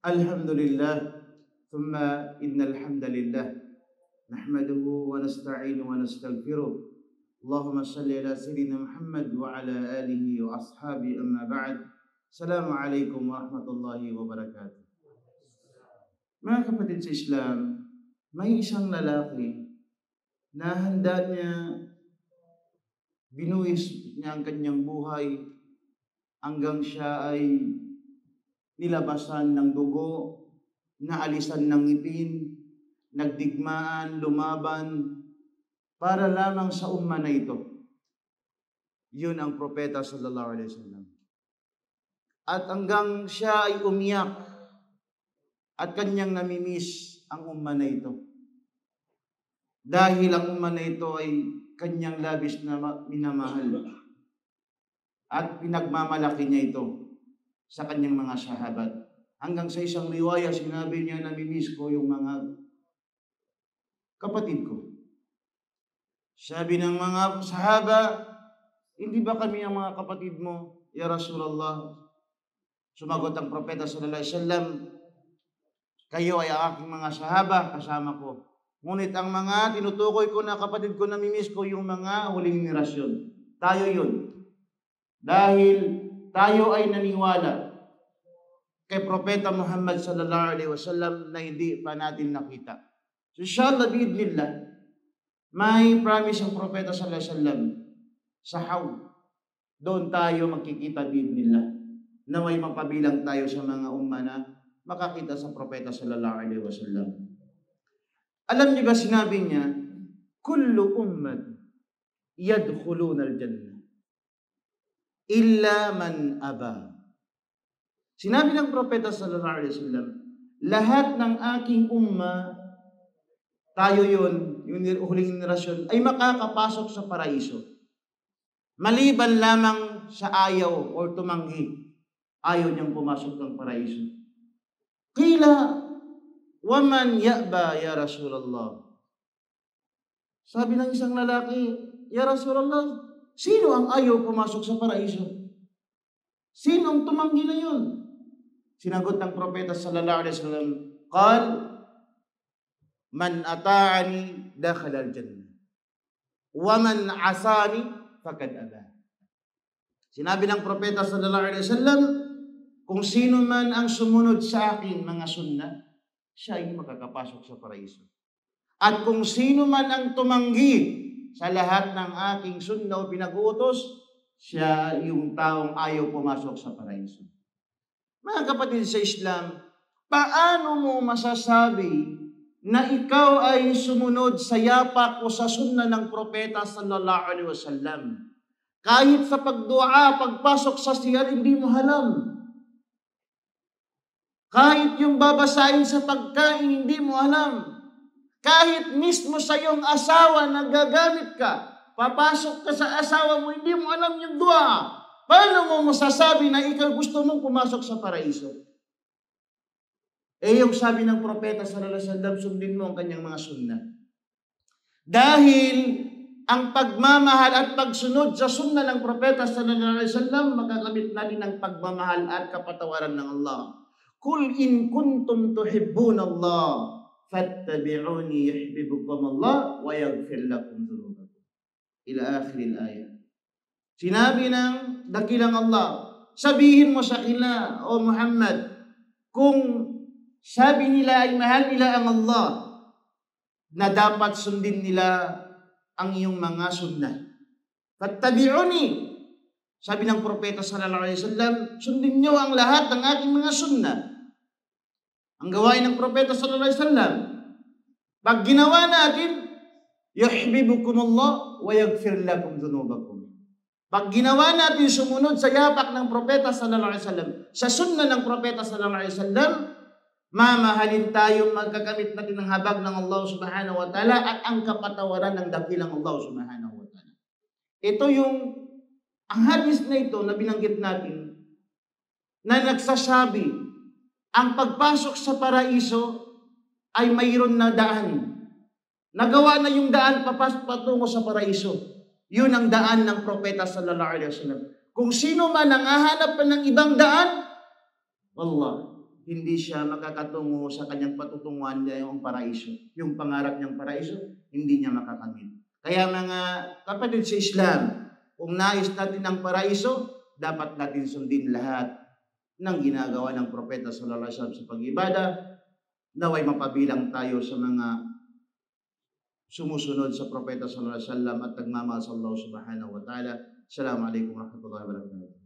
Alhamdulillah, thumma innal hamdalillah nahmaduhu wa nasta'inu wa nastaghfiruh. Allahumma salli ala sayyidina Muhammad wa ala alihi wa ashabi amma ba'd. Assalamualaikum warahmatullahi wabarakatuh. Mga kapatid sa Islam, may isang lalaki na handa niya binuwis niya ang kanyang buhay hanggang siya ay nilabasan ng dugo, naalisan ng ngipin, nagdigmaan, lumaban, para lamang sa umma na ito. Yun ang propeta sallallahu alaihi wasallam. At hanggang siya ay umiyak at kanyang namimiss ang umma na ito. Dahil ang umma na ito ay kanyang labis na minamahal. At pinagmamalaki niya ito sa kanyang mga sahabat. Hanggang sa isang riwaya, sinabi niya, namimiss ko yung mga kapatid ko. Sabi ng mga sahaba, hindi ba kami ang mga kapatid mo, ya Rasulullah? Sumagot ang propeta sallallahu alaihi wasallam, kayo ay aking mga sahaba, kasama ko. Ngunit ang mga tinutukoy ko na kapatid ko, namimiss ko yung mga huling henerasyon. Tayo yun. Dahil tayo ay naniwala kay Propeta Muhammad sallallahu alaihi wasallam na hindi pa natin nakita. So inshallah, biidnillah, may promise ang Propeta sallallahu alaihi wasallam sa Hawd. Doon tayo magkikita biidnillah. Naway mapabilang tayo sa mga umma na makakita sa Propeta sallallahu alaihi wasallam. Alam niyo ba, sinabi niya, kullu ummat yadkhuluna al-jannah illa man aba. Sinabi ng propeta sallallahu alaihi wasallam, lahat ng aking umma, tayo yun, yung huling henerasyon, ay makakapasok sa paraiso. Maliban lamang sa ayaw o tumanggi, ayaw niyang pumasok ng paraiso. Qila, waman ya'ba ya Rasulullah. Sabi ng isang lalaki, ya Rasulullah, sino ang ayaw pumasok sa paraiso? Sino ang tumanggi na yun? Sinagot ng propeta sallallahu alaihi wasallam, qal man ata'ani dakhala al-jannah wa man asani faqad aba. Sinabi ng propeta sallallahu alaihi wasallam, kung sino man ang sumunod sa akin mga sunnah, siya ay makakapasok sa paraiso. At kung sino man ang tumanggi sa lahat ng aking sunnah o pinag-uutos, siya yung taong ayaw pumasok sa paraiso. Mga kapatid sa Islam, paano mo masasabi na ikaw ay sumunod sa yapak o sa sunnah ng propeta sallallahu alaihi wasallam? Kahit sa pagdua, pagpasok sa siyar, hindi mo alam. Kahit yung babasahin sa pagkain, hindi mo alam. Kahit mismo sa iyong asawa na gagamit ka, papasok ka sa asawa mo, hindi mo alam yung dua. Paano mo masasabi na ikaw gusto mong pumasok sa paraiso? Yung sabi ng propeta sallallahu alaihi wasallam, sundin mo ang kanyang mga sunnah. Dahil ang pagmamahal at pagsunod sa sunnah ng propeta sallallahu alaihi wasallam, makakamit natin ang pagmamahal at kapatawaran ng Allah. Kul in kuntum tuhibbuna Allah fattabi'uni yuhibbukum Allah wa yaghfir lakum dhunubakum. Ila akhir al-ayah. Sinabi ng dakilang Allah, sabihin mo sa kanila, O Muhammad, kung sabi nila ay mahal nila ang Allah, na dapat sundin nila ang iyong mga sunnah. Fattabi'uni. Sabi ng propeta sallallahu alaihi wasallam, sundin niyo ang lahat ng aking mga sunnah. Ang gawain ng propeta sallallahu alaihi wasallam, pag ginawa natin, yuhibbukum Allah wa yaghfir lakum dhunubakum. Pag ginawa natin sumunod sa yapak ng propeta sallallahu alaihi wasallam, sa sunnah ng propeta sallallahu alaihi wasallam, mamahalin tayong magkakamit natin ng habag ng Allah subhanahu wa ta'ala at ang kapatawaran ng dakilang Allah subhanahu wa ta'ala. Ito ang hadis na ito na binanggit natin na nagsasabi, ang pagpasok sa paraiso ay mayroon na daan. Nagawa na yung daan patungo sa paraiso. Yun ang daan ng propeta sallallahu alaihi wasallam. Kung sino man ang hahanap pa ng ibang daan, wallah, hindi siya makakatungo sa kanyang patutunguhan niya yung paraiso. Yung pangarap niyang paraiso, hindi niya makakamit. Kaya mga kapatid sa Islam, kung nais natin ang paraiso, dapat natin sundin lahat ng ginagawa ng Propeta sallallahu alaihi wasallam sa pag-ibada. Naway mapabilang tayo sa mga sumusunod sa Propeta sallallahu alaihi wasallam at nagmamahal sa Allah subhanahu wa ta'ala. Assalamualaikum warahmatullahi wabarakatuh.